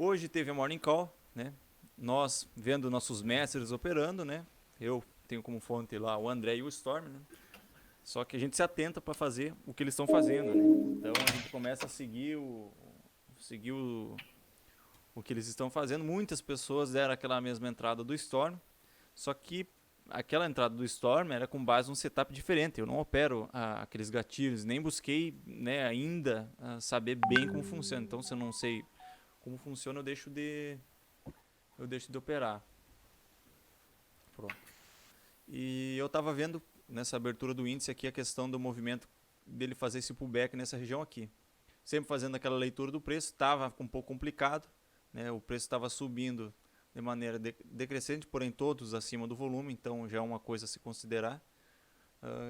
Hoje teve a Morning Call, né? Nós vendo nossos mestres operando, né? Eu tenho como fonte lá o André e o Storm, né? Só que a gente se atenta para fazer o que eles estão fazendo, né? Então a gente começa a seguir o que eles estão fazendo. Muitas pessoas deram aquela mesma entrada do Storm, só que aquela entrada do Storm era com base num setup diferente. Eu não opero aqueles gatilhos, nem busquei, né, ainda saber bem como funciona. Então, se eu não sei como funciona, eu deixo de operar. Pronto. E eu estava vendo nessa abertura do índice aqui a questão do movimento dele fazer esse pullback nessa região aqui. Sempre fazendo aquela leitura do preço, estava um pouco complicado, né? O preço estava subindo de maneira decrescente, porém todos acima do volume, então já é uma coisa a se considerar.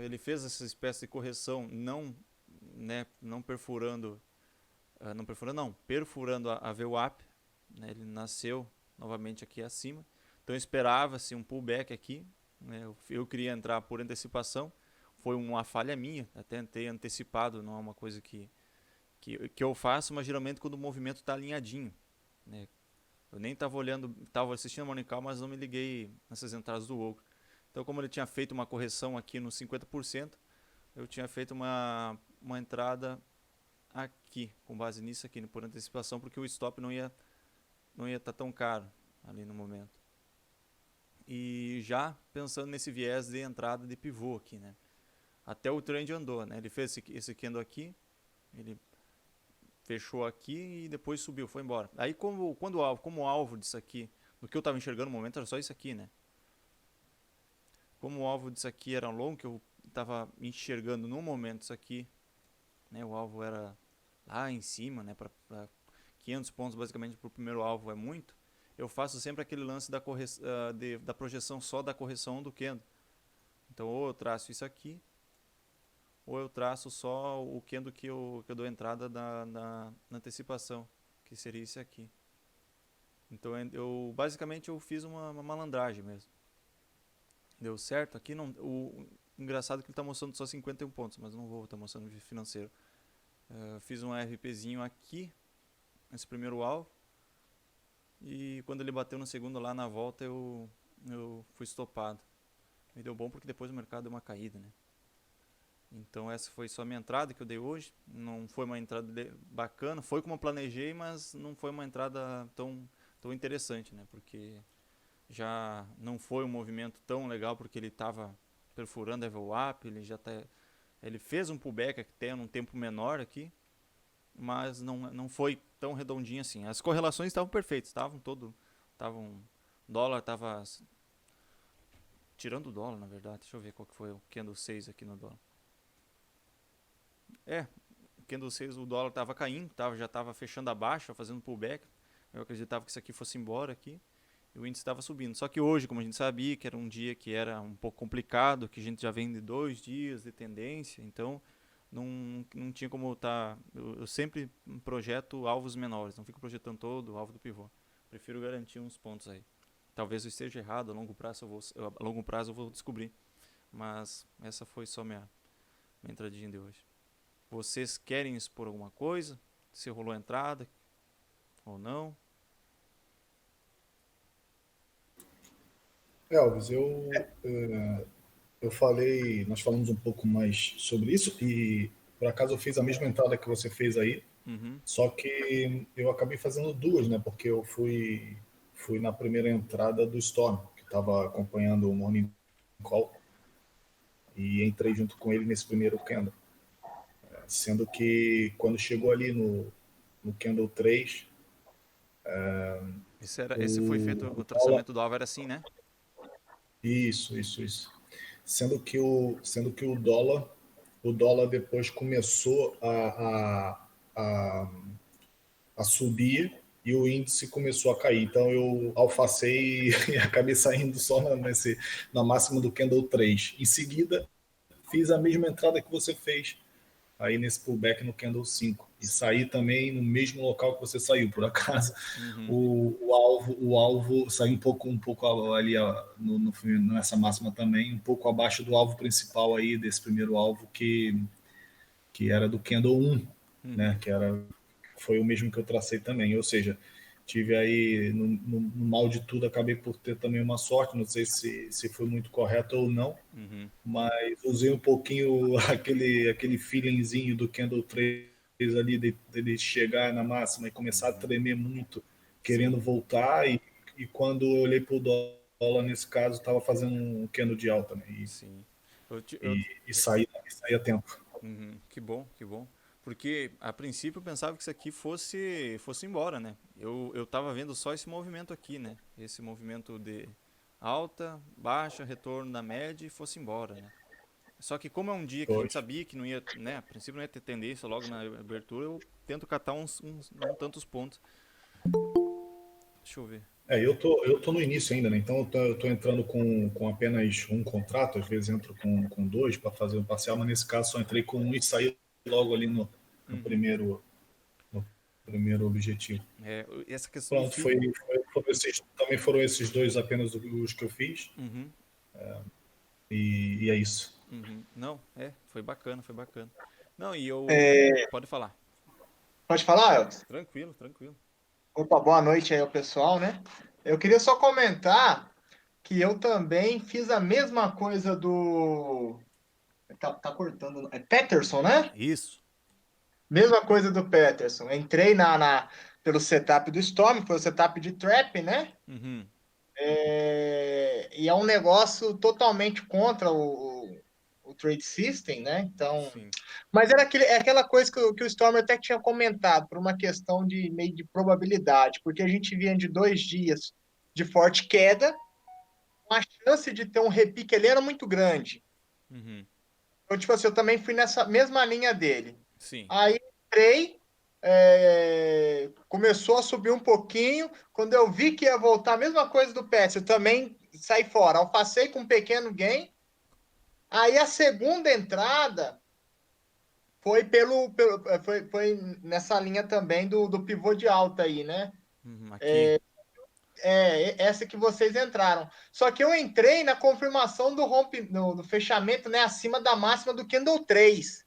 Ele fez essa espécie de correção, não, né, não perfurando, perfurando a VWAP, né? Ele nasceu novamente aqui acima, então esperava-se um pullback aqui, né? Eu queria entrar por antecipação, foi uma falha minha, até tentei antecipado, não é uma coisa que eu faço, mas geralmente quando o movimento está alinhadinho, né? Eu nem estava olhando, estava assistindo a Morning Call, mas não me liguei nessas entradas do Ogro. Então, como ele tinha feito uma correção aqui nos 50%, eu tinha feito uma entrada aqui, com base nisso aqui, por antecipação, porque o stop não ia estar tão caro ali no momento. E já pensando nesse viés de entrada de pivô aqui, né? Até o trend andou, né? Ele fez esse candle aqui, ele fechou aqui e depois subiu, foi embora. Aí como o alvo disso aqui, do que eu estava enxergando no momento era só isso aqui, né? Como o alvo disso aqui era longo, que eu estava enxergando no momento isso aqui, né? O alvo era lá em cima, né? Para 500 pontos basicamente para o primeiro alvo é muito. Eu faço sempre aquele lance da projeção só da correção do candle. Então ou eu traço isso aqui, ou eu traço só o candle que eu dou entrada na antecipação, que seria esse aqui. Então eu basicamente eu fiz uma malandragem mesmo. Deu certo? Aqui não, o engraçado é que ele está mostrando só 51 pontos, mas não vou estar mostrando de financeiro. Fiz um RPzinho aqui, nesse primeiro alvo, e quando ele bateu no segundo lá na volta eu fui estopado. Me deu bom porque depois o mercado deu uma caída, né? Então essa foi só a minha entrada que eu dei hoje. Não foi uma entrada bacana, foi como eu planejei, mas não foi uma entrada tão interessante, né? Porque já não foi um movimento tão legal porque ele estava perfurando a VWAP, ele fez um pullback até num tempo menor aqui, mas não foi tão redondinho assim. As correlações estavam perfeitas, o dólar estava tirando o dólar, na verdade. Deixa eu ver qual que foi o candle 6 aqui no dólar. O candle 6 o dólar estava caindo, já estava fechando abaixo, fazendo pullback. Eu acreditava que isso aqui fosse embora aqui. E o índice estava subindo. Só que hoje, como a gente sabia que era um dia que era um pouco complicado, que a gente já vem de 2 dias de tendência, então não tinha como estar. Eu sempre projeto alvos menores, não fico projetando todo o alvo do pivô. Prefiro garantir uns pontos aí. Talvez eu esteja errado, a longo prazo eu vou descobrir. Mas essa foi só minha entradinha de hoje. Vocês querem expor alguma coisa? Se rolou a entrada ou não? Elvis, eu falei, nós falamos um pouco mais sobre isso e por acaso eu fiz a mesma entrada que você fez aí, Uhum. só que eu acabei fazendo duas, né? Porque eu fui na primeira entrada do Storm, que estava acompanhando o Morning Call, e entrei junto com ele nesse primeiro candle. Sendo que quando chegou ali no candle 3, Esse foi feito, o o dólar. traçamento do alvo era assim, né? Isso. Sendo que o dólar depois começou a subir e o índice começou a cair. Então eu alfacei e acabei saindo só na máxima do candle 3. Em seguida, fiz a mesma entrada que você fez aí nesse pullback no candle 5. E saí também no mesmo local que você saiu, por acaso. Uhum. O alvo saiu um pouco ali nessa máxima também, um pouco abaixo do alvo principal aí, desse primeiro alvo que era do candle 1, né? Uhum. Foi o mesmo que eu tracei também. Ou seja, tive aí, no mal de tudo, acabei por ter também uma sorte, não sei se foi muito correto ou não, Uhum. mas usei um pouquinho aquele feelingzinho do Kendall 3 ali, dele chegar na máxima e começar a Uhum. tremer muito, Sim, querendo voltar, e quando eu olhei para o dólar, nesse caso, estava fazendo um candle de alta, né? sim. Eu, E saí a tempo. uhum. Que bom, que bom. Porque a princípio eu pensava que isso aqui fosse embora, né? Eu tava vendo só esse movimento aqui, né? Esse movimento de alta, baixa, retorno da média e fosse embora, né? Só que como é um dia que a gente Pois. sabia que não ia, né? A princípio não ia ter tendência logo na abertura, eu tento catar não tantos pontos. Deixa eu ver. Eu tô no início ainda, né? Então eu tô entrando com apenas um contrato, às vezes entro com dois para fazer um parcial, mas nesse caso só entrei com um e saí logo ali no Uhum. primeiro, no primeiro objetivo. É, essa questão do Pronto, fio. também foram esses dois apenas os que eu fiz, Uhum. e é isso. Uhum. Não, foi bacana, foi bacana. Não, e eu. É, Pode falar. pode falar, Elton? Tranquilo, tranquilo. Opa, boa noite aí ao pessoal, né? Eu queria só comentar que eu também fiz a mesma coisa do. Tá cortando. É Peterson, né? Isso. Mesma coisa do Peterson. Entrei pelo setup do Storm, foi o setup de trap, né? Uhum. E é um negócio totalmente contra o trade system, né? Então, Sim. mas é aquela coisa que o Stormer até tinha comentado, por uma questão de meio de probabilidade, porque a gente vinha de 2 dias de forte queda, a chance de ter um repique ali era muito grande. Uhum. Então, tipo assim, eu também fui nessa mesma linha dele. Sim. Aí entrei, começou a subir um pouquinho. Quando eu vi que ia voltar, a mesma coisa do Pets, eu também saí fora. Alfacei com um pequeno gain. Aí a segunda entrada foi foi nessa linha também do pivô de alta aí, né? Uhum. Aqui. Essa que vocês entraram. Só que eu entrei na confirmação do fechamento, né? Acima da máxima do Candle 3.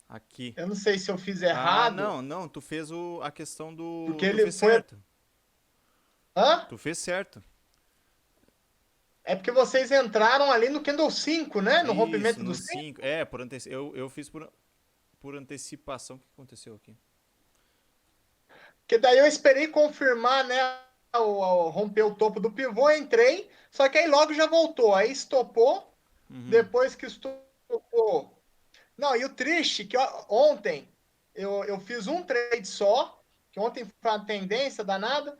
Aqui. Eu não sei se eu fiz Ah, errado, não, não. Tu fez a questão porque Tu ele fez foi. certo. Hã? Tu fez certo. É porque vocês entraram ali no Candle 5, né? No Isso, rompimento do no 5. 5. Eu fiz por antecipação. O que aconteceu aqui? Que daí eu esperei confirmar, né? Romper o topo do pivô, entrei. Só que aí logo já voltou. Aí estopou. Uhum. Depois que estopou. Não, e o triste que ontem eu fiz um trade só. Que ontem foi uma tendência danada.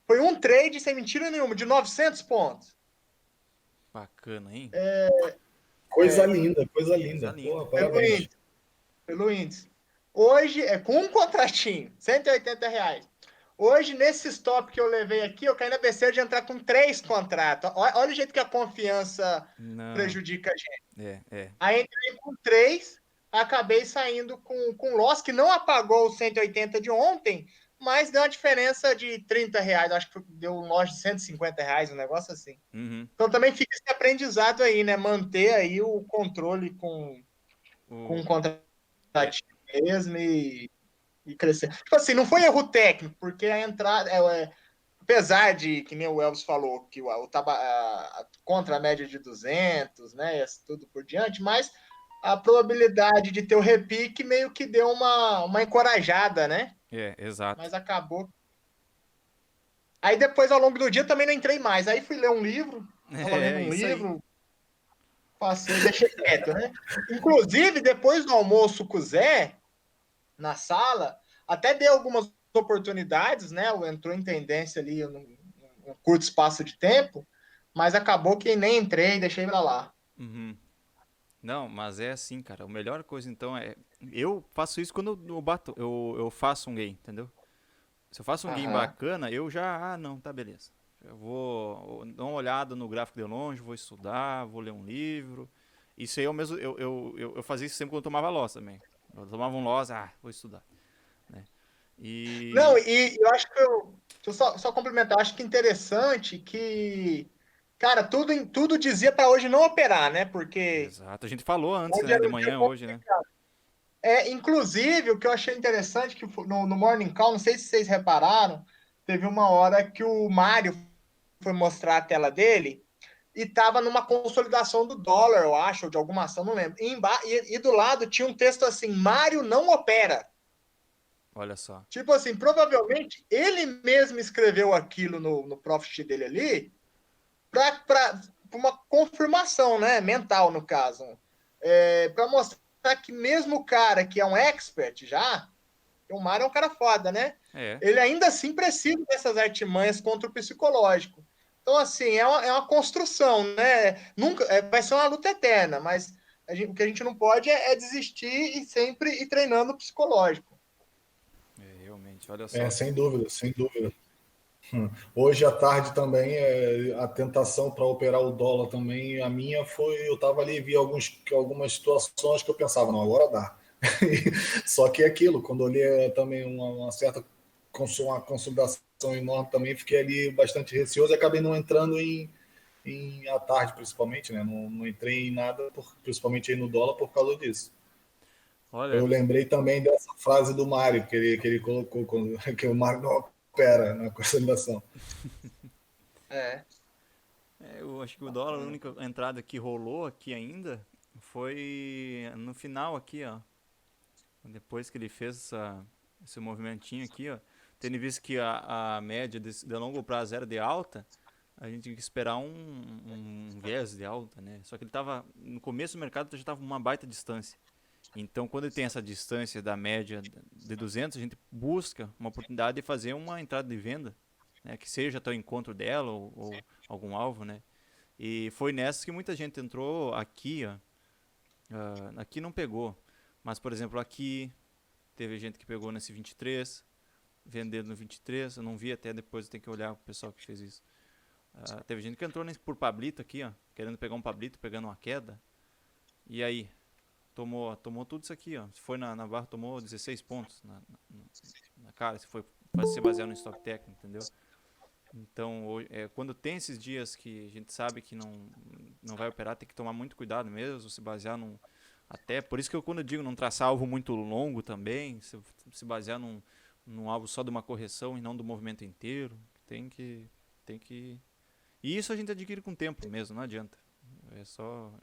Foi um trade, sem mentira nenhuma, de 900 pontos. Bacana, hein? Coisa linda, coisa Coisa linda. linda. Porra, Pelo parabéns. índice. Pelo índice. Hoje é com um contratinho, R$ 180. Hoje, nesse stop que eu levei aqui, eu caí na besteira de entrar com 3 contratos. Olha o jeito que a confiança Não. prejudica a gente. É. Aí entrei com 3, acabei saindo com loss, que não apagou os 180 de ontem, mas deu uma diferença de R$ 30. Acho que deu um loss de R$ 150, um negócio assim. Uhum. Então também fica esse aprendizado aí, né? Manter aí o controle com O, o é. contratinho mesmo e crescer. Tipo assim, não foi erro técnico, porque a entrada, apesar de, que nem o Elvis falou, que contra a média de 200, né, tudo por diante, mas a probabilidade de ter o repique meio que deu uma encorajada, né? Exato. Mas acabou. Aí depois, ao longo do dia, também não entrei mais. Aí fui ler um livro, tava lendo um Isso aí. livro, passei, deixei quieto, né? Inclusive, depois do almoço com o Zé, na sala, até deu algumas oportunidades, né? Entrou em tendência ali num curto espaço de tempo, mas acabou que nem entrei, deixei pra lá. Uhum. Não, mas é assim, cara. A melhor coisa então é. Eu faço isso quando eu bato. Eu faço um game, entendeu? Se eu faço um game Aham. bacana, eu já. Ah, não, tá beleza. Eu vou dar uma olhada no gráfico de longe, vou estudar, vou ler um livro. Isso aí eu mesmo. Eu fazia isso sempre quando eu tomava loss também. Eu tomava um loss, vou estudar. Né? Não, E. e eu acho que deixa eu só complementar, eu acho que interessante que, cara, tudo dizia para hoje não operar, né? Porque Exato. A gente falou antes, hoje né? era De um dia manhã, hoje, né? complicado. Inclusive, o que eu achei interessante que no Morning Call, não sei se vocês repararam, teve uma hora que o Mário foi mostrar a tela dele e estava numa consolidação do dólar, eu acho, ou de alguma ação, não lembro. E do lado tinha um texto assim: Mário não opera. Olha só. Tipo assim, provavelmente ele mesmo escreveu aquilo no profit dele ali para uma confirmação, né? Mental, no caso. Para mostrar que mesmo o cara que é um expert já, o Mário é um cara foda, né? É. Ele ainda assim precisa dessas artimanhas contra o psicológico. Então, assim, é uma construção, né? Nunca, vai ser uma luta eterna, mas o que a gente não pode é desistir e sempre ir treinando o psicológico. Realmente, olha só. Sem dúvida, sem dúvida. Hoje à tarde também, a tentação para operar o dólar também, a minha foi, eu estava ali, vi algumas situações que eu pensava, não, agora dá. Só que é aquilo, quando eu olhei também uma certa uma consolidação enorme também, fiquei ali bastante receoso e acabei não entrando em à tarde, principalmente, né? Não entrei em nada, principalmente aí no dólar, por causa disso. Olha, Eu lembrei também dessa frase do Mário, que ele colocou, que o Mário não opera na consolidação. É. eu acho que o dólar, a única entrada que rolou aqui ainda foi no final aqui, ó. Depois que ele fez esse movimentinho aqui, ó. Tendo visto que a média de longo prazo era de alta, a gente tinha que esperar um viés de alta, né? Só que ele tava, no começo do mercado, já estava uma baita distância. Então, quando ele tem essa distância da média de 200, a gente busca uma oportunidade de fazer uma entrada de venda, né? Que seja até o encontro dela ou algum alvo, né? E foi nessa que muita gente entrou aqui, ó. Aqui não pegou, mas, por exemplo, aqui teve gente que pegou nesse 23, vendendo no 23, eu não vi até depois, eu tenho que olhar o pessoal que fez isso. Teve gente que entrou por Pablito aqui, ó, querendo pegar um Pablito, pegando uma queda. E aí, tomou tudo isso aqui, ó. Se foi na barra, tomou 16 pontos na cara, se foi se basear no estoque técnico, entendeu? Então, quando tem esses dias que a gente sabe que não vai operar, tem que tomar muito cuidado mesmo, se basear num. Até, por isso que quando eu digo não traçar alvo muito longo também, se basear num alvo só de uma correção e não do movimento inteiro, tem que. E isso a gente adquire com o tempo mesmo, não adianta. É só.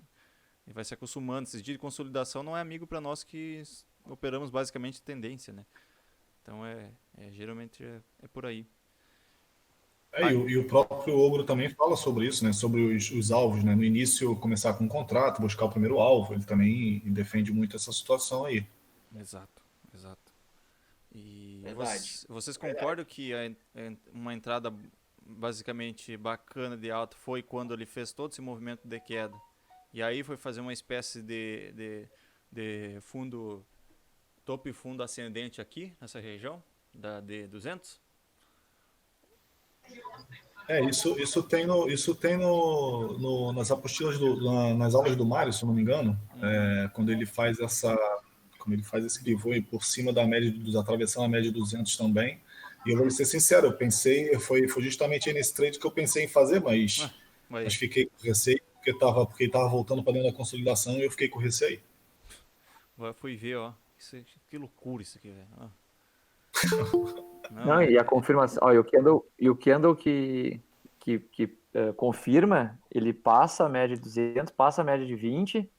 E vai se acostumando. Esses dias de consolidação não é amigo para nós que operamos basicamente tendência, né? Então geralmente é por aí. E o próprio Ogro também fala sobre isso, né? Sobre os alvos, né? No início, começar com um contrato, buscar o primeiro alvo. Ele também defende muito essa situação aí. Exato, exato. E Verdade. vocês concordam que uma entrada basicamente bacana de alta foi quando ele fez todo esse movimento de queda? E aí foi fazer uma espécie de fundo, topo e fundo ascendente aqui, nessa região, da D200? Isso tem nas apostilas nas aulas do Mário, se eu não me engano, quando ele faz esse pivô e por cima da média atravessando a média de 200 também. E eu vou ser sincero, eu pensei, foi justamente nesse trade que eu pensei em fazer, mas Aí, fiquei com receio porque estava voltando para dentro da consolidação e eu fiquei com receio. agora fui ver, ó. Que loucura isso aqui, velho. Ó. Não, e a confirmação, ó, e o candle que confirma, ele passa a média de 200, passa a média de 20,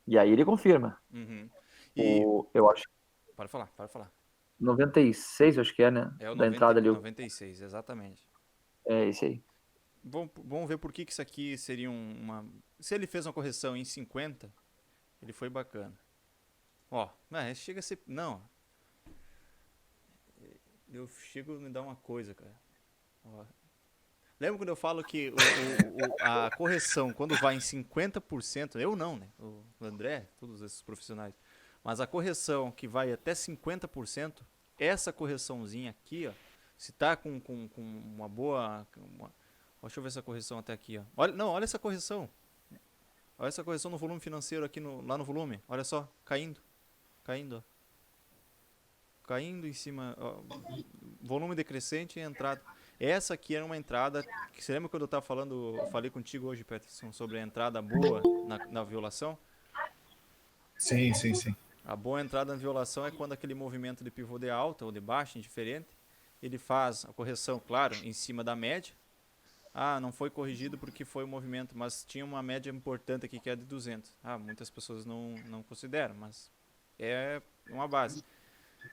e aí ele confirma. Uhum. E Eu acho pode falar, pode falar. 96, eu acho que é, né? É o Da entrada ali. 96, exatamente. É esse aí. Vamos ver por que isso aqui seria uma. Se ele fez uma correção em 50, ele foi bacana. Ó, chega a ser. Não. Eu chego a me dar uma coisa, cara. Ó. Lembra quando eu falo que a correção, quando vai em 50%, eu não, né? O André, todos esses profissionais. Mas a correção que vai até 50%, essa correçãozinha aqui, ó, se tá com uma boa. Deixa eu ver essa correção até aqui, ó. Olha essa correção. Olha essa correção no volume financeiro aqui lá no volume. Olha só, caindo, ó. Caindo em cima, ó, volume decrescente e entrada. Essa aqui era uma entrada, que você lembra quando eu falei contigo hoje, Peterson, sobre a entrada boa na violação? Sim, sim, sim. A boa entrada na violação é quando aquele movimento de pivô de alta ou de baixa, indiferente, ele faz a correção, claro, em cima da média. Ah, não foi corrigido porque foi o movimento, mas tinha uma média importante aqui que é de 200. Ah, muitas pessoas não consideram, mas é uma base.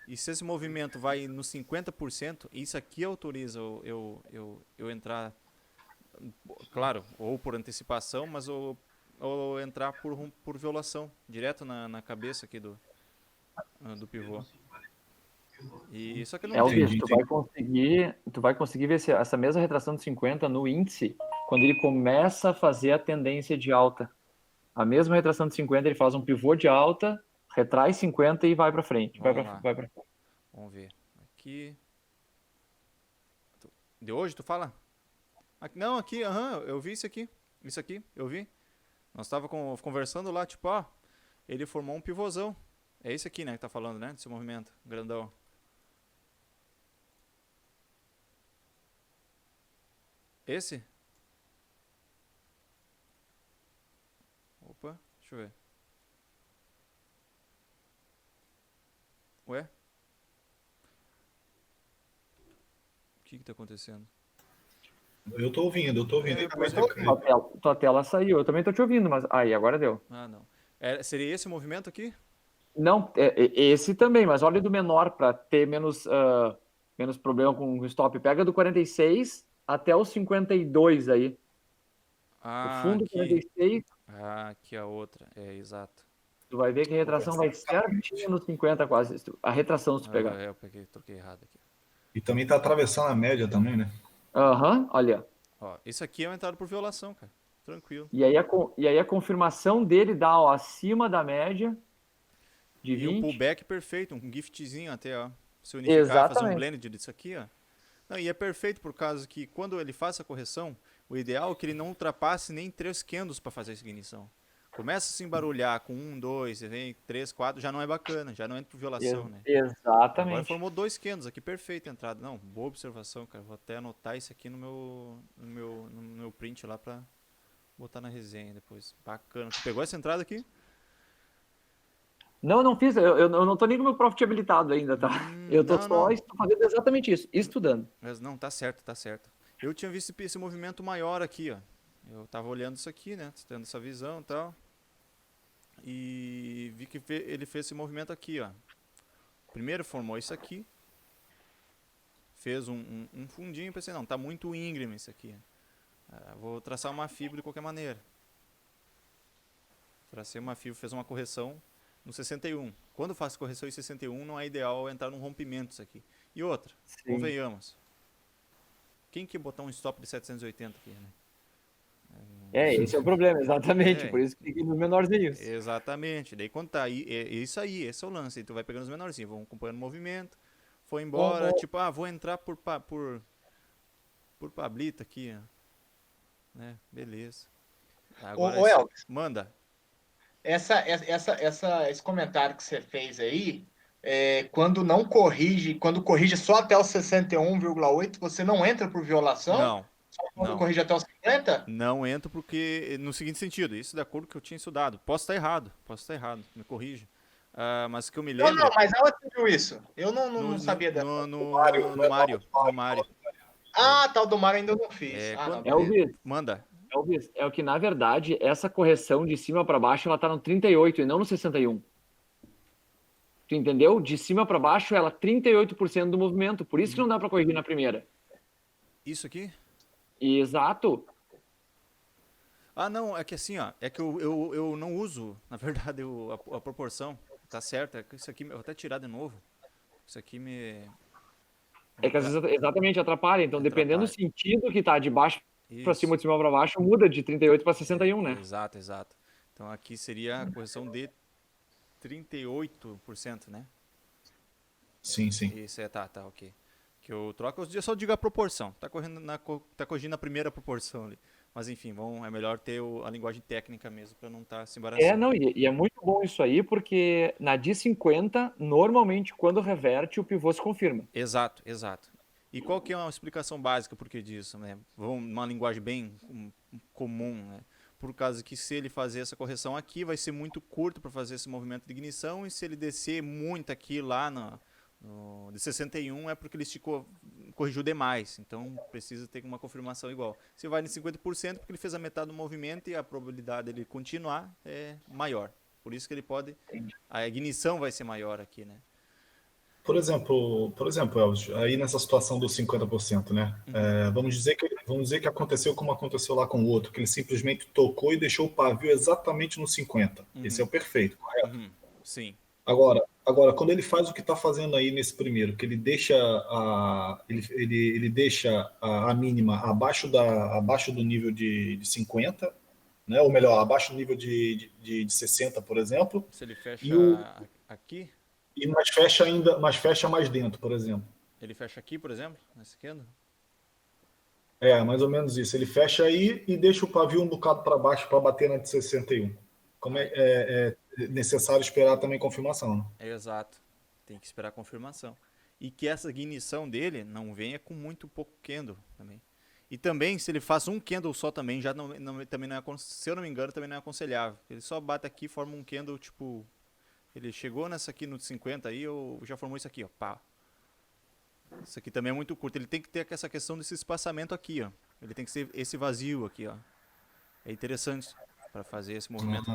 E se esse movimento vai nos 50%, isso aqui autoriza eu entrar, claro, ou por antecipação, mas ou entrar por violação, direto na cabeça aqui do pivô. E só que não tem. Elvis, tu vai conseguir ver essa mesma retração de 50 no índice quando ele começa a fazer a tendência de alta. A mesma retração de 50, ele faz um pivô de alta, retrai 50 e vai para frente. Vai Vamos lá. para frente. Vamos ver. Aqui. De hoje, tu fala? Aqui, não, aqui, eu vi isso aqui. Isso aqui, eu vi. Nós tava conversando lá, tipo, ó, ele formou um pivôzão. É esse aqui, né, que tá falando, né, desse movimento grandão. Esse? Opa, deixa eu ver. Ué? O que tá acontecendo? Eu tô ouvindo. Depois Tua tela saiu, eu também tô te ouvindo, mas aí, agora deu. Ah, não. Seria esse o movimento aqui? Não, esse também, mas olha do menor para ter menos problema com o stop. Pega do 46 até os 52 aí. Ah, O fundo aqui. 46, Ah, aqui a outra. É, exato. tu vai ver que a retração vai certinho nos 50 quase. A retração, se tu pegar. Eu troquei errado aqui. E também tá atravessando a média também, né? Aham, olha. Ó, isso aqui é uma entrada por violação, cara. Tranquilo. E aí a confirmação dele dá, ó, acima da média de E 20. o pullback perfeito, um giftzinho até, ó. Se unificar, fazer um Exatamente. blend disso aqui, ó. Não, e é perfeito por causa que quando ele faz a correção, o ideal é que ele não ultrapasse nem 3 candles para fazer essa ignição. Começa a se embarulhar com 1, 2, vem 3, 4, já não é bacana, já não entra por violação, né? Agora Exatamente. formou 2 candles aqui, perfeita a entrada. Não, boa observação, cara. Vou até anotar isso aqui no meu print lá pra botar na resenha depois. Bacana. Tu pegou essa entrada aqui? Não fiz, eu não tô nem com o meu profit habilitado ainda, tá? Eu tô não. fazendo exatamente isso, estudando. Mas não, tá certo, tá certo. Eu tinha visto esse movimento maior aqui, ó. Eu tava olhando isso aqui, né? Tendo essa visão e tal. E vi que ele fez esse movimento aqui, ó. Primeiro formou isso aqui. Fez um fundinho. Pensei, não, tá muito íngreme isso aqui. Vou traçar uma fibra de qualquer maneira. Tracei uma fibra, fez uma correção no 61. Quando faço correção em 61, não é ideal entrar num rompimento isso aqui. E outra, convenhamos. Quem que botar um stop de 780 aqui, né? Esse é o problema, exatamente. Por isso que tem que ir nos menorzinhos. Exatamente. Daí quando tá aí, isso aí, esse é o lance. Aí tu vai pegando os menorzinhos, vão acompanhando o movimento. Foi embora, tipo, vou entrar por Pablito aqui, ó. Né? Beleza. Agora Elvis, manda. Esse comentário que você fez aí, quando não corrige, quando corrige só até o 61,8, você não entra por violação? Não. Só quando corrige até os 50? Não entro porque, no seguinte sentido, isso de acordo com o que eu tinha estudado. Posso estar errado, me corrija. Mas que eu me lembro... Não, mas ela viu isso. Eu não sabia dessa. No Mário. Ah, tal do Mário ainda não fiz. Manda. Elvis, é o que, na verdade, essa correção de cima para baixo, ela tá no 38 e não no 61. Tu entendeu? De cima para baixo, ela 38% do movimento. Por isso que não dá para corrigir na primeira. Isso aqui? Exato. Não, é que assim, ó, é que eu não uso, na verdade, a proporção, tá certo? É que isso aqui, eu vou até tirar de novo. Isso aqui É que às vezes exatamente atrapalha. Então, dependendo do sentido que tá de baixo para cima, de cima para baixo, muda de 38 para 61, né? Exato. Então aqui seria a correção de 38%, né? Sim. Isso tá, ok. Que eu troco, eu só digo a proporção. Tá corrigindo a primeira proporção ali. Mas enfim, é melhor ter a linguagem técnica mesmo para não estar se embaraçando. E é muito bom isso aí, porque na D50, normalmente, quando reverte, o pivô se confirma. Exato. E qual que é uma explicação básica por que disso, né? Uma linguagem bem comum, né? Por causa que se ele fazer essa correção aqui, vai ser muito curto para fazer esse movimento de ignição, e se ele descer muito aqui lá de 61 é porque ele esticou corrigiu demais, então precisa ter uma confirmação igual. Se vai em 50%, porque ele fez a metade do movimento e a probabilidade dele continuar é maior. Por isso que ele pode... A ignição vai ser maior aqui, né? Por exemplo, Elvis, aí nessa situação dos 50%, né? Vamos dizer que aconteceu como aconteceu lá com o outro, que ele simplesmente tocou e deixou o pavio exatamente no 50%. Esse é o perfeito, correto? Sim. Agora, quando ele faz o que está fazendo aí nesse primeiro, que ele deixa ele deixa a mínima abaixo do nível de 50, né? Ou melhor, abaixo do nível de 60, por exemplo. Se ele fecha aqui... Mas fecha mais dentro, por exemplo. Ele fecha aqui, por exemplo, na esquerda? Mais ou menos isso. Ele fecha aí e deixa o pavio um bocado para baixo para bater na de 61. Como é necessário esperar também confirmação, né? Exato. Tem que esperar a confirmação. E que essa ignição dele não venha com muito pouco candle também. E também, se ele faz um candle só também, já também não é, se eu não me engano, também não é aconselhável. Ele só bate aqui e forma um candle, tipo... Ele chegou nessa aqui no 50 aí, ou já formou isso aqui, ó, pá. Isso aqui também é muito curto. Ele tem que ter essa questão desse espaçamento aqui, ó. Ele tem que ser esse vazio aqui, ó. É interessante para fazer esse movimento.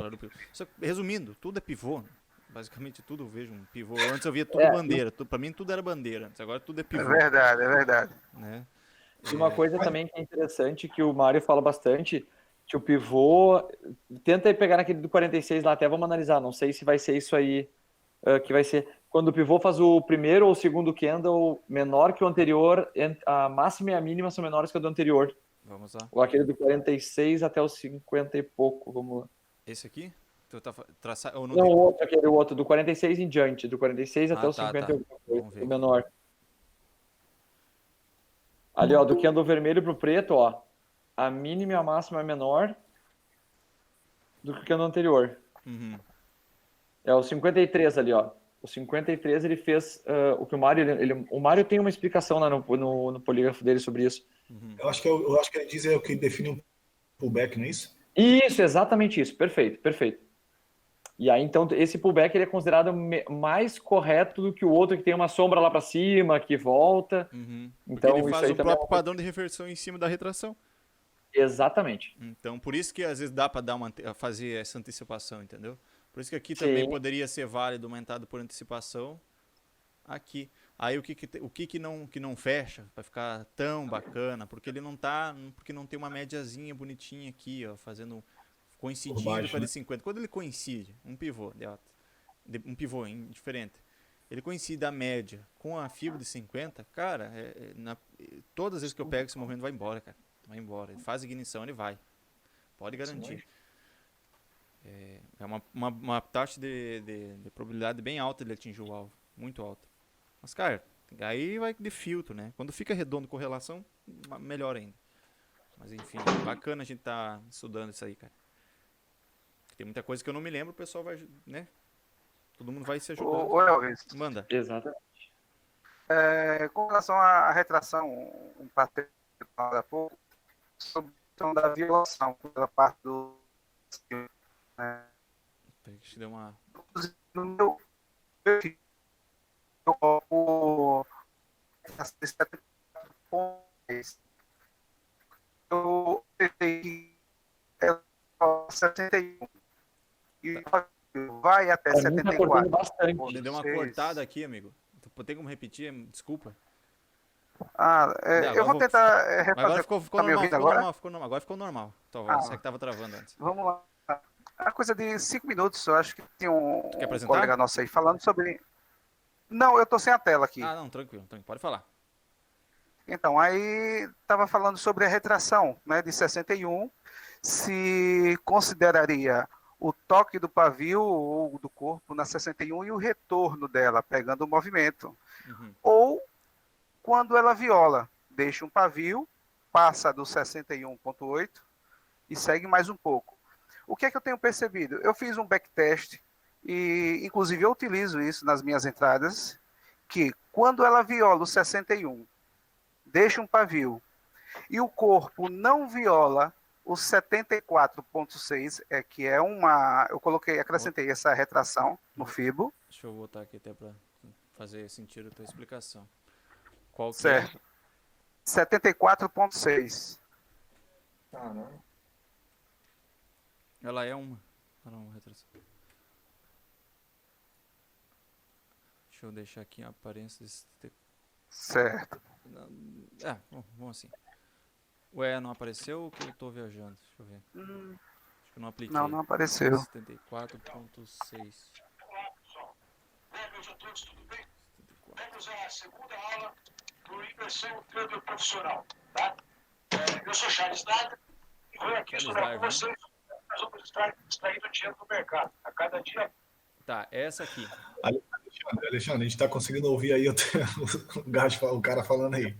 Só, resumindo, tudo é pivô. Basicamente tudo eu vejo um pivô. Antes eu via tudo bandeira. Para mim tudo era bandeira. Antes, agora tudo é pivô. É verdade. Né? E uma coisa também que é interessante, que o Mário fala bastante, que o pivô... Tenta aí pegar naquele do 46 lá, até vamos analisar. Não sei se vai ser isso aí que vai ser... Quando o pivô faz o primeiro ou o segundo candle menor que o anterior, a máxima e a mínima são menores que a do anterior. Vamos lá. Ou aquele do 46 até os 50 e pouco. Vamos lá. Esse aqui? Tu tá ou não, o outro, do 46 em diante. Do 46 até os 50 e pouco, o menor. Ali, ó, do candle vermelho pro preto, ó. A mínima e a máxima é menor do que o candle anterior. É o 53 ali, ó. O 53 ele fez o que o Mário... o Mário tem uma explicação lá no polígrafo dele sobre isso. Eu acho que ele diz o que define um pullback, não é isso? Isso, exatamente isso. Perfeito. E aí, então, esse pullback ele é considerado mais correto do que o outro que tem uma sombra lá para cima, que volta. Então, ele faz o próprio padrão de reversão em cima da retração. Exatamente. Então, por isso que às vezes dá para fazer essa antecipação, entendeu? Por isso que aqui também poderia ser válido uma entrada por antecipação aqui. Aí o que não fecha para ficar tão bacana, porque ele porque não tem uma médiazinha bonitinha aqui, ó, coincidindo com a de 50. Quando ele coincide, um pivô diferente, ele coincide a média com a fibra de 50, cara, todas as vezes que eu pego esse movimento vai embora, cara. Vai embora. Ele faz ignição, ele vai. Pode garantir. É uma taxa de probabilidade bem alta de atingir o alvo. Muito alta. Mas, cara, aí vai de filtro, né? Quando fica redondo correlação, melhor ainda. Mas, enfim, bacana a gente tá estudando isso aí, cara. Tem muita coisa que eu não me lembro, o pessoal vai, né? Todo mundo vai se ajudando. Ô Elvis. Manda. Exatamente. Com relação à retração, um papel há pouco, sobre a questão da violação pela parte do... Né? Deixa eu dar uma... No meu eu coloco 74 pontos. Eu tentei 71 e vai até 74. Bastante. Deu uma cortada aqui, amigo. Tem como repetir? Desculpa. Eu vou tentar refazer. Agora ficou normal. Agora ficou normal. Então, você que estava travando antes. Vamos lá. A coisa de 5 minutos, eu acho que tem um colega nosso aí falando sobre... Não, eu tô sem a tela aqui. Não, tranquilo. Pode falar. Então, aí estava falando sobre a retração, né, de 61, se consideraria o toque do pavio ou do corpo na 61 e o retorno dela, pegando o movimento. Ou quando ela viola, deixa um pavio, passa do 61.8 e segue mais um pouco. O que é que eu tenho percebido? Eu fiz um backtest e, inclusive, eu utilizo isso nas minhas entradas, que quando ela viola o 61, deixa um pavio, e o corpo não viola o 74.6, que é uma... Eu acrescentei essa retração no FIBO. Deixa eu voltar aqui até para fazer sentido a tua explicação. Qual que certo. 74,6. Caramba. Ela é uma. Ela é uma retração. Deixa eu deixar aqui a aparência desse. Certo. Vamos assim. Ué, não apareceu ou que eu tô viajando? Deixa eu ver. Acho que eu não apliquei. Não apareceu. 74,6. Meus a todos, tudo bem? Vamos à segunda aula do Imersão Trader Profissional, tá? Eu sou Charles Nader e venho aqui estudar com vocês. Nós vamos estar extraindo dinheiro do mercado. A cada dia. Tá, essa aqui. Alexandre, a gente tá conseguindo ouvir aí o cara falando aí.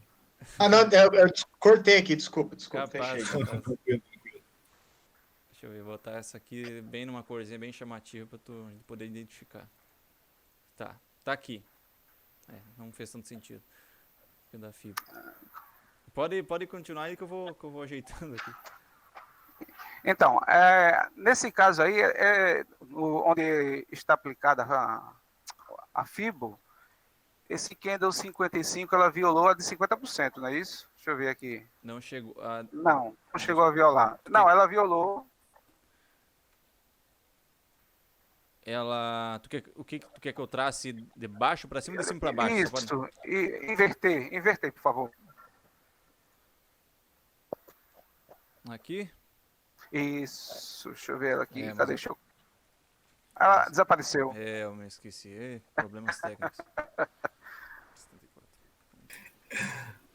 Não, eu cortei aqui, desculpa, Capaz, fechei. capaz. Deixa eu ver, botar essa aqui bem numa corzinha bem chamativa pra tu poder identificar. Tá aqui. Não fez tanto sentido. Da fibra. Pode continuar aí que eu vou ajeitando aqui. Então, nesse caso aí, onde está aplicada a FIBO, esse candle 55, ela violou a de 50%, não é isso? Deixa eu ver aqui. Não chegou a... Não chegou a violar. Não, ela violou. Ela... O que tu quer que eu trace de baixo pra cima ou de cima pra baixo? Isso, inverter, por favor. Aqui? Isso, deixa eu ver ela aqui. É, Cadê? Ela desapareceu. Eu me esqueci. Problemas técnicos. 74.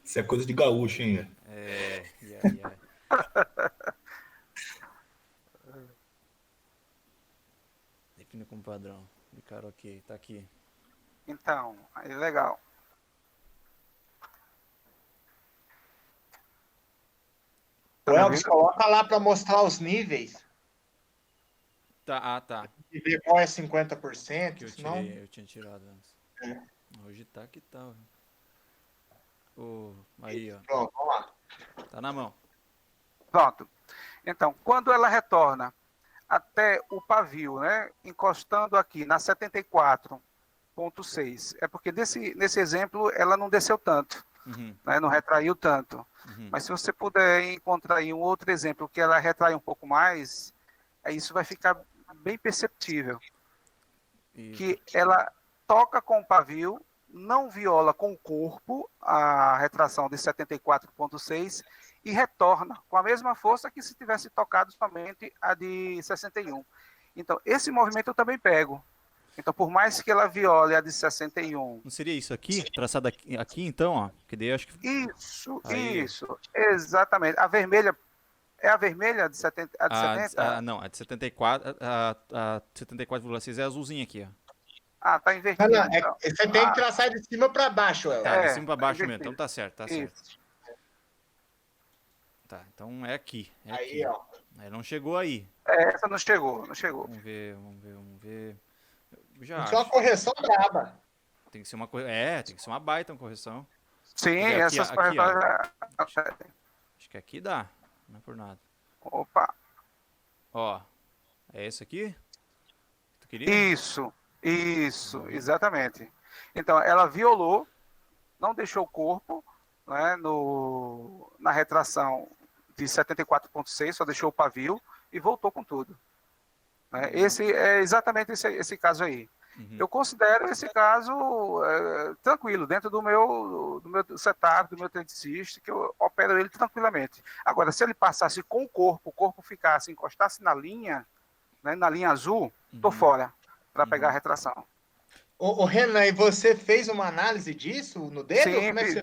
Isso é coisa de gaúcho, hein? Ai. Define como padrão. De cara, ok. Tá aqui. Então, aí legal. O Elvis, coloca lá para mostrar os níveis. Tá. E ver qual é 50%. Que Senão... eu tinha tirado antes. Hoje tá que tá. Aí, ó. Pronto, vamos lá. Tá na mão. Pronto. Então, quando ela retorna até o pavio, né, encostando aqui na 74,6, é porque nesse exemplo ela não desceu tanto, né, não retraiu tanto. Mas se você puder encontrar aí um outro exemplo que ela retrai um pouco mais, isso vai ficar bem perceptível. Que ela toca com o pavio, não viola com o corpo a retração de 74,6 e retorna com a mesma força que se tivesse tocado somente a de 61. Então, esse movimento eu também pego. Então, por mais que ela viole a de 61... Não seria isso aqui? Traçado aqui então, ó? Que daí eu acho que... Isso, exatamente. A vermelha... É a vermelha de 70? A de 70? Não, a de 74... A 74,6 é azulzinha aqui, ó. Tá invertido. Então. Você tem que traçar de cima para baixo, Elvis. Tá, de cima para baixo mesmo. Então tá certo, Isso. Tá, então é aqui. Aí, ó. Aí não chegou aí. Essa não chegou. Vamos ver. Já Isso é uma correção braba. tem que ser uma tem que ser uma baita uma correção. Sim, aqui, essas correções... Acho que aqui dá, não é por nada. Opa. Ó, é esse aqui? Tu queria? Isso, exatamente. Então, ela violou, não deixou o corpo, né, na retração de 74,6, só deixou o pavio e voltou com tudo. Né? Esse é exatamente esse caso aí. Eu considero esse caso tranquilo, dentro do meu setup, do meu trade system, que eu opero ele tranquilamente. Agora, se ele passasse com o corpo ficasse, encostasse na linha, né, na linha azul, tô fora para pegar a retração. Ô, Renan, e você fez uma análise disso no dedo? Sim, Como é que você...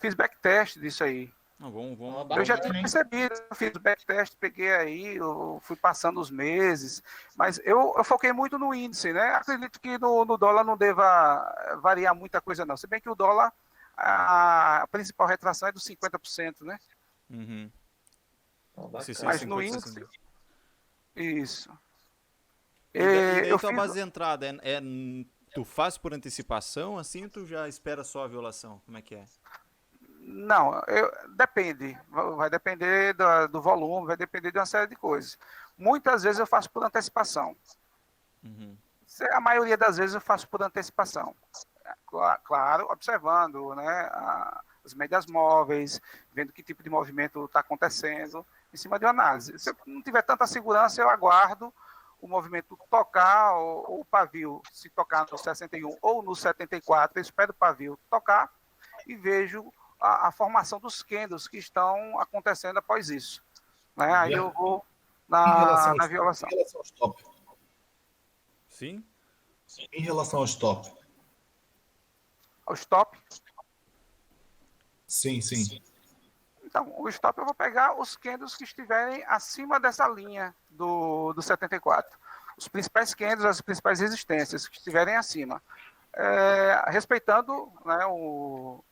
fiz backtest disso aí. Não, vamos. Eu já tinha percebido, fiz o backtest, peguei aí, eu fui passando os meses, mas eu foquei muito no índice, né? Acredito que no dólar não deva variar muita coisa, não. Se bem que o dólar, a principal retração é dos 50%, né? Mas no índice, isso. E daí eu tua fiz... base de entrada tu faz por antecipação, assim, ou tu já espera só a violação? Como é que é? Não, depende. Vai depender do volume, vai depender de uma série de coisas. Muitas vezes eu faço por antecipação. A maioria das vezes eu faço por antecipação. Claro, observando, né, as médias móveis, vendo que tipo de movimento está acontecendo, em cima de uma análise. Se eu não tiver tanta segurança, eu aguardo o movimento tocar, ou o pavio, se tocar no 61 ou no 74, eu espero o pavio tocar e vejo a formação dos candles que estão acontecendo após isso. Né? Aí eu vou na violação. Em relação ao stop. Sim? Em relação ao stop. O stop? Sim. Então, o stop eu vou pegar os candles que estiverem acima dessa linha do 74. Os principais candles, as principais resistências que estiverem acima. Respeitando, né, o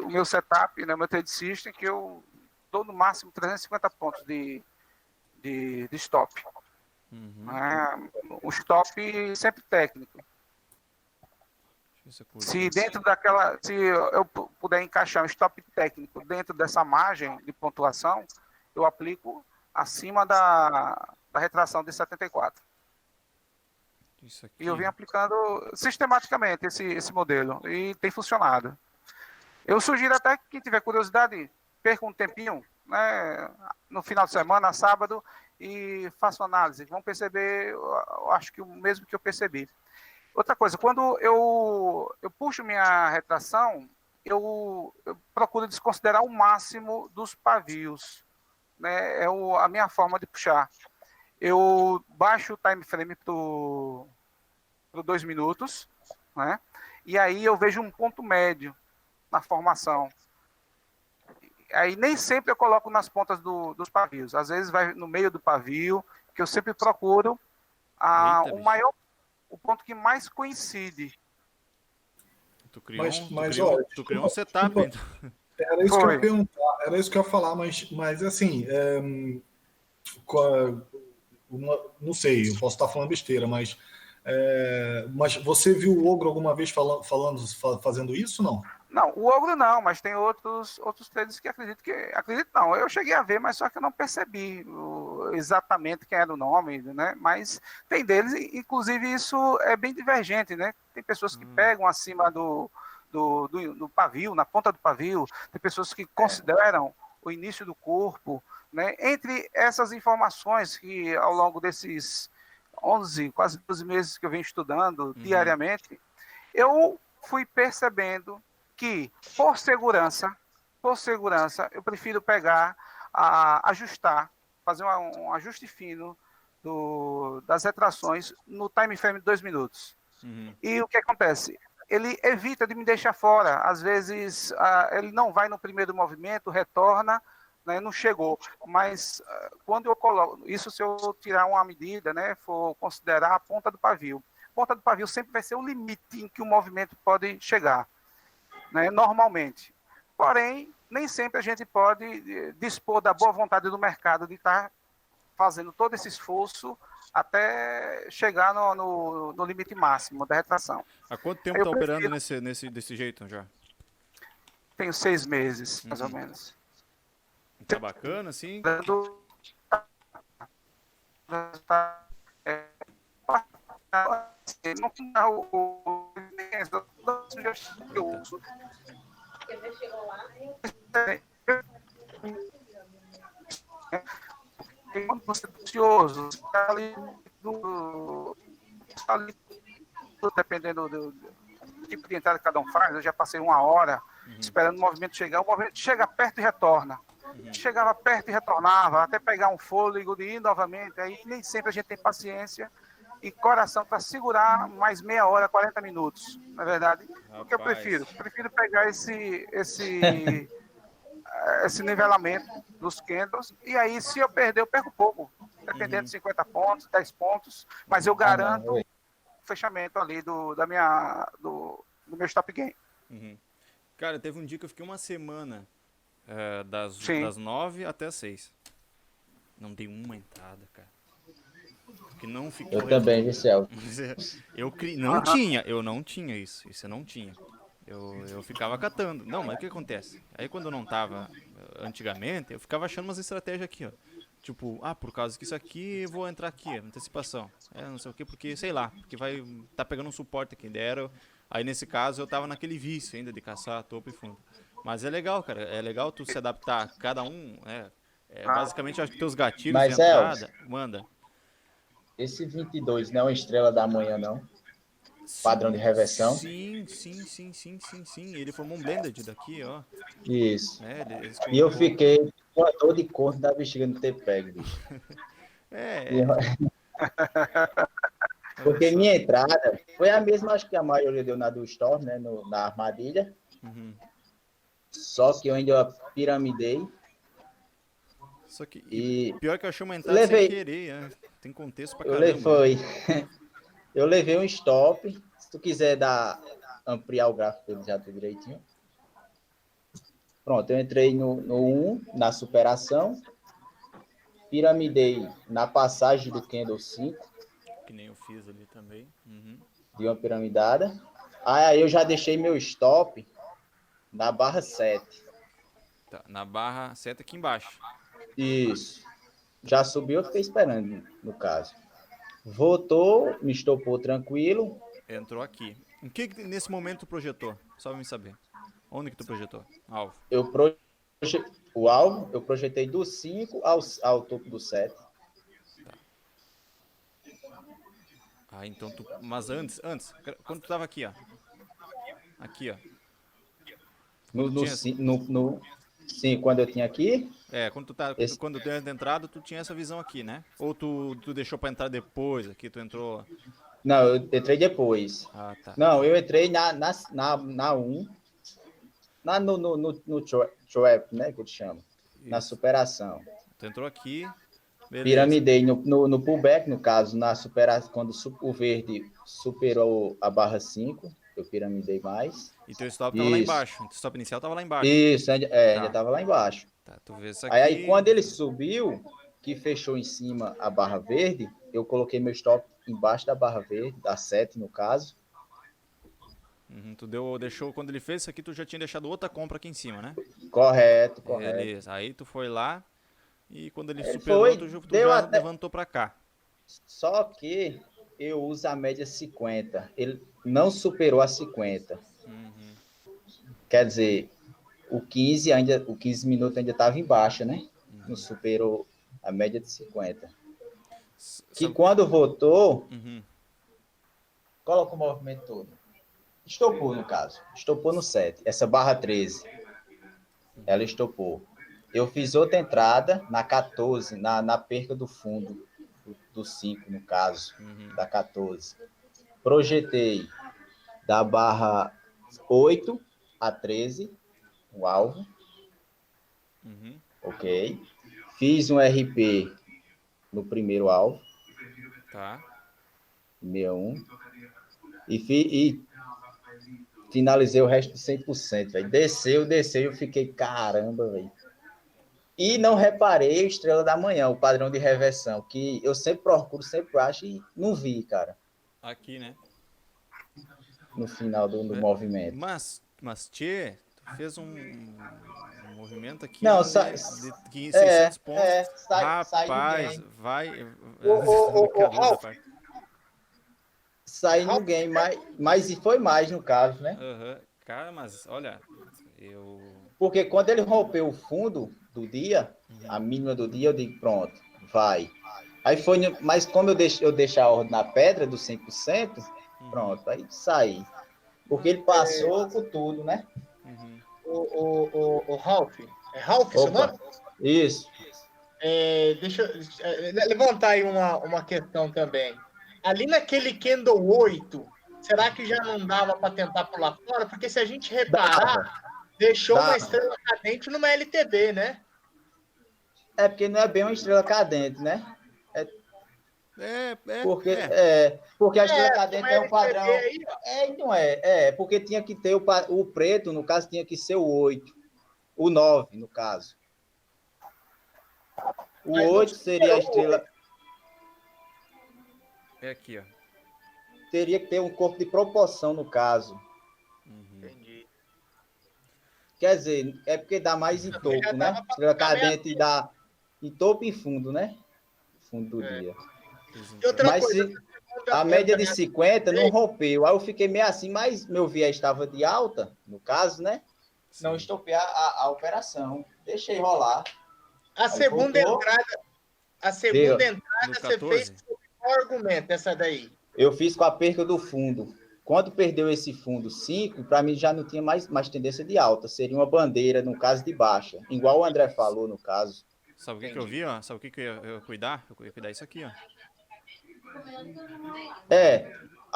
meu setup, né, o meu trade system, que eu dou no máximo 350 pontos de stop. Um stop sempre técnico. Se eu puder encaixar um stop técnico dentro dessa margem de pontuação, eu aplico acima da retração de 74. Isso aqui. E eu venho aplicando sistematicamente esse modelo e tem funcionado. Eu sugiro até que quem tiver curiosidade, perca um tempinho, né, no final de semana, sábado, e faça uma análise. Vão perceber, eu acho que o mesmo que eu percebi. Outra coisa, quando eu puxo minha retração, eu procuro desconsiderar o máximo dos pavios. Né? A minha forma de puxar. Eu baixo o time frame para 2 minutos, né? E aí eu vejo um ponto médio na formação. Aí nem sempre eu coloco nas pontas dos pavios. Às vezes vai no meio do pavio, que eu sempre procuro o ponto que mais coincide. Tu criou olha, um setup. Era isso que eu ia perguntar, era isso que eu ia falar, mas assim, não sei, eu posso estar falando besteira, mas você viu o Ogro alguma vez fazendo isso, não? Não, o Ogro não, mas tem outros traders que acredito não. Eu cheguei a ver, mas só que eu não percebi exatamente quem era o nome, né? Mas tem deles, inclusive isso é bem divergente, né? Tem pessoas que pegam acima do pavio, na ponta do pavio, tem pessoas que consideram o início do corpo, né? Entre essas informações que ao longo desses 11, quase 12 meses que eu venho estudando diariamente, eu fui percebendo que, por segurança, eu prefiro pegar, ajustar, fazer um ajuste fino das retrações no time frame de 2 minutos. E o que acontece? Ele evita de me deixar fora. Às vezes, ele não vai no primeiro movimento, retorna, né, não chegou. Mas quando eu coloco, isso se eu tirar uma medida, né, for considerar a ponta do pavio. A ponta do pavio sempre vai ser o limite em que o movimento pode chegar. Né, normalmente. Porém, nem sempre a gente pode dispor da boa vontade do mercado de estar fazendo todo esse esforço até chegar no limite máximo da retração. Há quanto tempo está operando desse jeito já? Tenho 6 meses, mais ou menos. Tá bacana, assim? Quando você está ansioso, está ali, dependendo do tipo de entrada que cada um faz, eu já passei 1 hora esperando o movimento chegar, o movimento chega perto e retorna. Chegava perto e retornava, até pegar um fôlego de ir novamente, aí nem sempre a gente tem paciência e coração para segurar mais meia hora, 40 minutos, na verdade. O que eu prefiro? Prefiro pegar esse nivelamento dos candles, e aí se eu perder, eu perco pouco, dependendo de 50 pontos, 10 pontos, mas eu garanto o fechamento ali do meu stop gain. Cara, teve um dia que eu fiquei uma semana das 9 até as 6. Não dei uma entrada, cara. Porque não ficou. Eu também, Michel. Eu não tinha isso. Isso eu não tinha. Eu ficava catando. Não, mas o que acontece? Aí quando eu não tava antigamente, eu ficava achando umas estratégias aqui, ó. Tipo, por causa que isso aqui, eu vou entrar aqui, antecipação. Não sei o que, porque, sei lá, porque tá pegando um suporte aqui. Daí era Aí nesse caso eu tava naquele vício ainda de caçar topo e fundo. Mas é legal, cara. É legal tu se adaptar. Cada um, basicamente, eu acho que teus gatilhos de Mas, Elvis, entrada, manda. esse 22 não é uma estrela da manhã, não? Padrão de reversão? Sim. Ele formou um blended daqui, ó. Isso. Né? Eles E eu colocou- fiquei com a dor de corno da bexiga não ter pego, bicho. É, Porque minha entrada foi a mesma, acho que a maioria deu na do Storm, né? Na armadilha. uhum. Só que eu ainda piramidei Só que e pior que eu achei uma entrada levei. sem querer, né? Tem contexto pra Eu caramba. levei, eu levei um stop. Se tu quiser ampliar o gráfico dele já tudo direitinho. Pronto, eu entrei no 1, na superação. Piramidei na passagem do Candle 5, Que nem eu fiz ali também. Uhum. de uma piramidada. Aí eu já deixei meu stop na barra 7. Tá, na barra seta aqui embaixo. Isso. Já subiu, eu fiquei esperando, no caso. Voltou, me estopou tranquilo. Entrou aqui. Em que nesse momento tu projetou? Só pra me saber. Onde que tu projetou? Alvo. O alvo, eu projetei do 5 ao topo do 7. Ah, então tu... Mas antes, quando tu tava aqui, ó. Aqui, ó. Sim, quando eu tinha aqui. Quando tu tinha entrado, tu tinha essa visão aqui, né? Ou tu deixou pra entrar depois aqui, tu entrou... Não, eu entrei depois. Ah, tá. Não, eu entrei na 1. No trap, né, que eu te chamo. Na Isso. superação. Tu entrou aqui, beleza. Piramidei no pullback, no caso, na superação, quando o verde superou a barra 5, eu piramidei mais. E teu stop tava lá embaixo. Teu stop inicial tava lá embaixo. Isso, ainda Tá. tava lá embaixo. Tá, tu vê isso aqui. Aí quando ele subiu, que fechou em cima a barra verde, eu coloquei meu stop embaixo da barra verde, da 7 no caso. Uhum, deixou, quando ele fez isso aqui, tu já tinha deixado outra compra aqui em cima, né? Correto. Beleza, aí tu foi lá e quando ele Ele superou, foi, tu deu já até- levantou pra cá. Só que eu uso a média 50. Ele não superou a 50. Uhum. Quer dizer, o 15 minutos ainda estava em baixa, né? Não superou a média de 50. Que quando voltou, Uhum. coloca o movimento todo. Estopou, no caso. Estopou no 7. Essa barra 13. Ela estopou. Eu fiz outra entrada na 14, na perca do fundo, do 5, no caso, da 14. Projetei da barra 8 a 13, o alvo. Uhum. Ok. Fiz um RP no primeiro alvo, Tá. 61. E finalizei o resto de 100%, velho. Desceu, eu fiquei, caramba, velho. E não reparei a estrela da manhã, o padrão de reversão, que eu sempre procuro, sempre acho e não vi, cara, Aqui, né? no final do movimento. Mas Tchê, tu fez um movimento aqui Não, ó, de 600 pontos. sai do Rapaz, game. vai... Ralf, Saí no game, mas foi mais no caso, né? Uhum. Cara, mas olha, eu... Porque quando ele rompeu o fundo do dia, a mínima do dia, eu digo, pronto, vai. Aí foi, mas como eu deixei a ordem na pedra dos 100%, pronto, aí saí. Porque ele passou com tudo, né? Uhum. O Ralf, é Ralf seu nome? Isso. Deixa eu levantar aí uma questão também. Ali naquele Candle 8, será que já não dava para tentar pular fora? Porque se a gente reparar, deixou uma estrela cadente numa LTB, né? É porque não é bem uma estrela cadente, né? Porque a estrela cadente é um padrão. Não é. Porque tinha que ter o preto, no caso, tinha que ser o 8. O 9, no caso. O 8 seria a estrela. É aqui, ó. Teria que ter um corpo de proporção, no caso. Entendi. Quer dizer, é porque dá mais em topo, né? Estrela cadente dá em topo e fundo, né? Fundo do dia. E outra coisa, A média de 50 não rompeu. Aí eu fiquei meio assim, mas meu viés estava de alta, no caso, né? Não Sim. estopei a operação. Deixei rolar. A Aí segunda voltou. entrada, No você 14? fez com qual argumento essa daí? Eu fiz com a perca do fundo. Quando perdeu esse fundo 5, para mim já não tinha mais tendência de alta. Seria uma bandeira, no caso, de baixa. Igual o André falou, no caso. Sabe o que eu vi, ó? Sabe o que eu ia cuidar? Eu ia cuidar isso aqui, ó.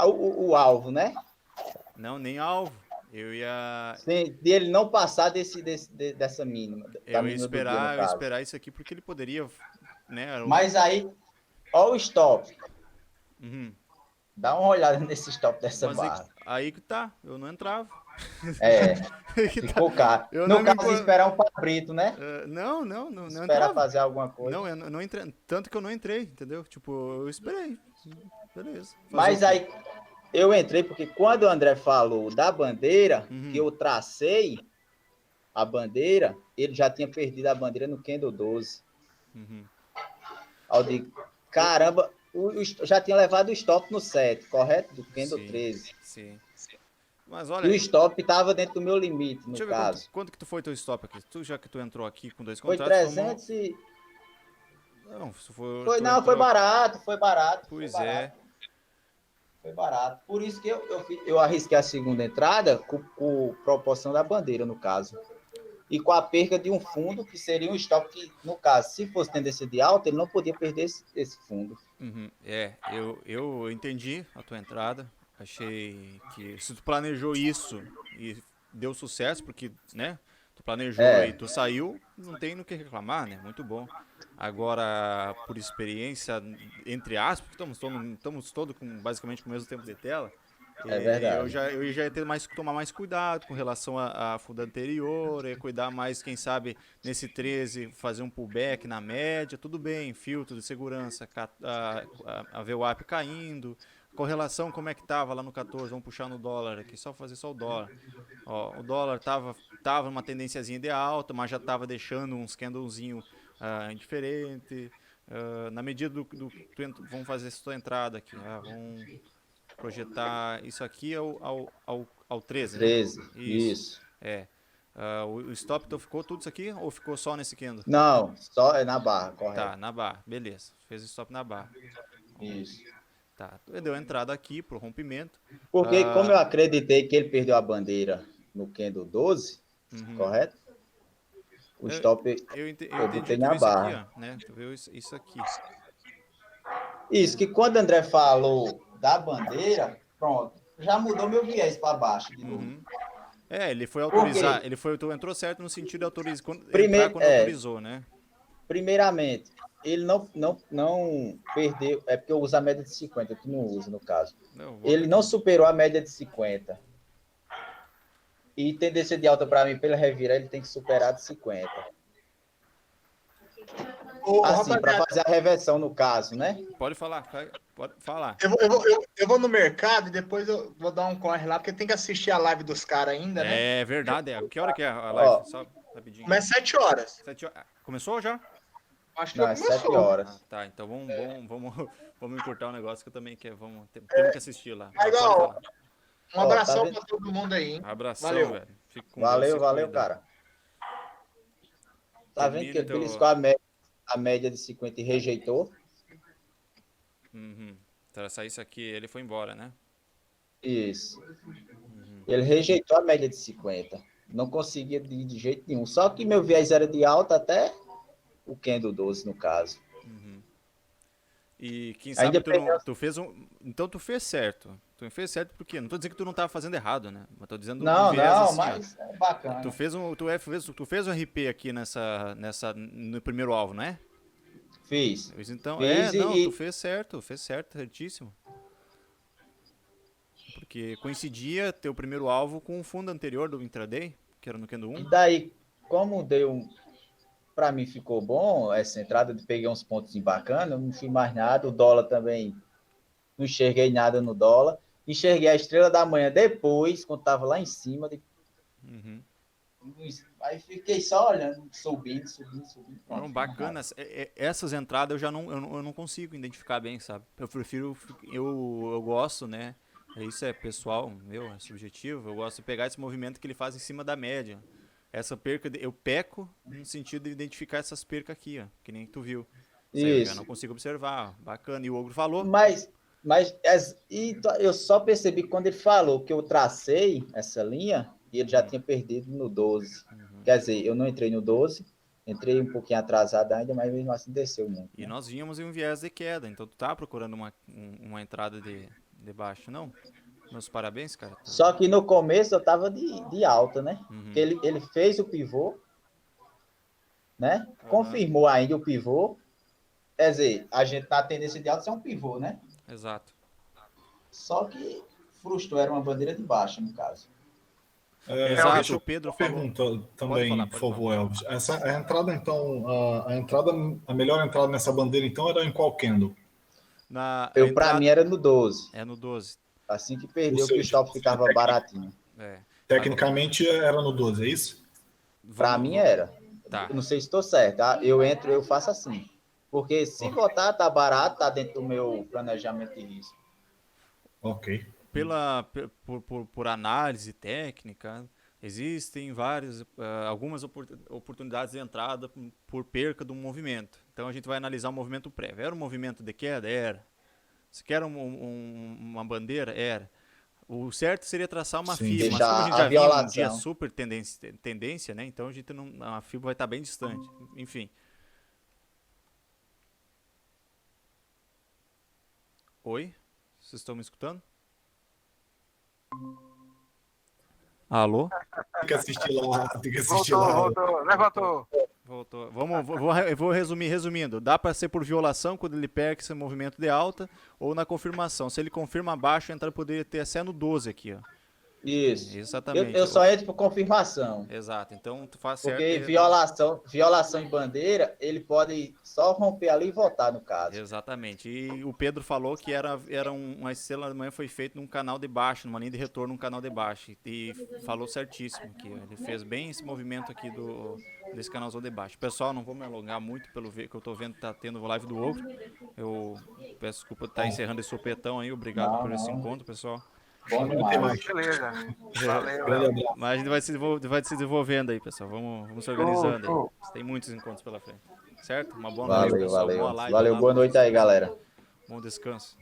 O alvo, né? Não, nem alvo. Eu ia De ele não passar dessa mínima. Da eu ia mínima do dia, no caso. esperar isso aqui porque ele poderia, né? Mas aí, ó o stop. Uhum. Dá uma olhada nesse stop dessa Mas barra. aí que tá, eu não entrava. É, Aí que tá. ficou caro. Eu No não me caso, impor- esperar um paprito, né? Não Esperar entrava. fazer alguma coisa. Não, eu não entrei. Tanto que eu não entrei, entendeu? Tipo, eu esperei. Beleza. Fazer Mas o quê? aí, eu entrei porque quando o André falou da bandeira, Uhum. que eu tracei a bandeira, ele já tinha perdido a bandeira no Candle 12. Uhum. Aí eu digo, caramba, já tinha levado o stop no 7, correto? Do Candle Sim. 13. Sim. Mas E olha, o stop estava dentro do meu limite, no deixa eu ver caso. quanto que tu foi teu stop aqui. Já que tu entrou aqui com 2 Foi contratos, 300 e... Não, se for. Foi, tu não, entrou- foi barato. Pois foi é. barato. Foi barato. Por isso que eu arrisquei a segunda entrada com proporção da bandeira, no caso. E com a perca de um fundo, que seria um stop que, no caso, se fosse tendência de alta, ele não podia perder esse fundo. Uhum. Eu entendi a tua entrada. Achei que se tu planejou isso e deu sucesso, porque, né? Tu planejou É. e tu saiu, não tem no que reclamar, né? Muito bom. Agora, por experiência, entre aspas, porque estamos todos com basicamente com o mesmo tempo de tela. É verdade. Eu já ia ter tomar mais cuidado com relação à fundo anterior, ia cuidar mais, quem sabe, nesse 13, fazer um pullback na média, tudo bem, filtro de segurança, a VWAP caindo, correlação como é que tava lá no 14, vamos puxar no dólar aqui, fazer só o dólar. Ó, o dólar tava numa tendênciazinha de alta, mas já tava deixando uns candlezinho indiferente. Na medida vamos fazer essa tua entrada aqui, vamos projetar isso aqui ao 13, né? 13, isso. O stop então ficou tudo isso aqui ou ficou só nesse candle? Não, só é na barra, correto. Tá, na barra, beleza. Fez o stop na barra. Isso. Tá, deu a entrada aqui pro rompimento. Porque como eu acreditei que ele perdeu a bandeira no Candle 12, correto? O stop Eu entendi botei tu na viu isso aqui, barra. ó, né? Tu viu isso aqui. Isso, que quando o André falou da bandeira, pronto, já mudou meu viés para baixo de novo. Uhum. Ele foi autorizar, tu entrou certo no sentido de autorizar, quando autorizou, né? Primeiramente, ele não perdeu, é porque eu uso a média de 50, tu não usa no caso. Ele não superou a média de 50. E tendência de alta para mim, pela revirar, ele tem que superar de 50. Assim, para fazer a reversão no caso, né? Pode falar, pode falar. Eu vou no mercado e depois eu vou dar um corre lá, porque tem que assistir a live dos caras ainda, né? É verdade. Que hora que é a live? Só rapidinho. Começa 7 horas. 7 horas. Começou já? Acho que Não, já é começou. 7 horas. Tá, então vamos encurtar o negócio que eu também quero. Temos que assistir lá. Igual, um abração tá pra todo mundo aí, hein? Abração, Valeu. velho. Fico com Valeu, Deus, valeu, cuida. cara. Tá vendo que ele beliscou a média de 50 e rejeitou? Uhum. Então, isso aqui, ele foi embora, né? Isso. Ele rejeitou a média de 50. Não conseguia de jeito nenhum. Só que meu viés era de alta até o Candle 12, no caso. E quem sabe tu fez então tu fez certo. Tu fez certo porque não tô dizendo que tu não tava fazendo errado, né? Mas tô dizendo Não, assim, mas é bacana. Tu fez um RP aqui no primeiro alvo, né? Fiz. Então, Fiz tu fez certo, certíssimo. Porque coincidia teu primeiro alvo com o fundo anterior do intraday, que era no Candle 1. E daí, como deu para mim ficou bom essa entrada, peguei uns pontos bacanas, não fiz mais nada, o dólar também, não enxerguei nada no dólar, enxerguei a estrela da manhã depois, quando estava lá em cima, Aí fiquei só olhando, subindo. Não, Pronto, bacana. Essas entradas eu não consigo identificar bem, sabe? Eu prefiro, eu gosto, né? Isso é pessoal, meu, é subjetivo. Eu gosto de pegar esse movimento que ele faz em cima da média. Essa perca, eu peco no sentido de identificar essas percas aqui, ó, que nem tu viu. Isso aí eu já não Isso. consigo observar. Bacana. E o Ogro falou? Eu só percebi quando ele falou que eu tracei essa linha e ele já tinha perdido no 12. Quer dizer, eu não entrei no 12, entrei um pouquinho atrasado ainda, mas mesmo assim desceu muito. E Né? nós vínhamos em um viés de queda, então tu tá procurando uma entrada de baixo, não? Meus parabéns, cara. Só que no começo eu tava de alta, né? Porque ele fez o pivô, né? Confirmou ainda o pivô. Quer dizer, a gente tá tendência de alta ser um pivô, né? Exato. Só que frustrou, era uma bandeira de baixa, no caso. Exato, o Pedro falou. Pergunta também, falar, por pode favor, Elvis. A entrada, então, a melhor entrada nessa bandeira, então, era em qual candle? Pra mim era no 12. É no 12. Assim que perdeu, que o stop ficava baratinho. Tecnicamente era no 12, é isso? Pra mim era. Tá. Eu não sei se estou certo, tá? Eu entro, eu faço assim. Porque se botar, tá barato, tá dentro do meu planejamento de risco. Ok. Por análise técnica, existem algumas oportunidades de entrada por perca de um movimento. Então a gente vai analisar o movimento prévio. Era um movimento de queda? Era. Se quer uma bandeira? Era. O certo seria traçar uma FIBA, mas como a gente já viu um dia super tendência, né? Então a FIBA vai estar bem distante. Enfim. Oi? Vocês estão me escutando? Alô? Tem que assistir lá. Voltou, levantou. Voltou. Vou resumindo. Dá para ser por violação quando ele perde esse movimento de alta ou na confirmação. Se ele confirma abaixo, a entrada poderia ter até no 12 aqui, ó. Isso. Exatamente. Eu só entro por confirmação. Exato. Então tu faz certo. Porque violação em bandeira, ele pode só romper ali e voltar, no caso. Exatamente. E o Pedro falou que uma estrela da manhã foi feita num canal de baixo, numa linha de retorno num canal de baixo. E falou certíssimo que ele fez bem esse movimento aqui desse canalzão de baixo. Pessoal, não vou me alongar muito pelo que eu tô vendo que tá tendo live do Ogro. Eu peço desculpa por estar encerrando esse sopetão aí. Obrigado por esse encontro, pessoal. Bom demais. Beleza. Valeu. Mas a gente vai se desenvolvendo aí, pessoal. Vamos se organizando aí. Tem muitos encontros pela frente. Certo? Uma boa noite, pessoal. Boa live. Valeu, boa noite aí, galera. Bom descanso.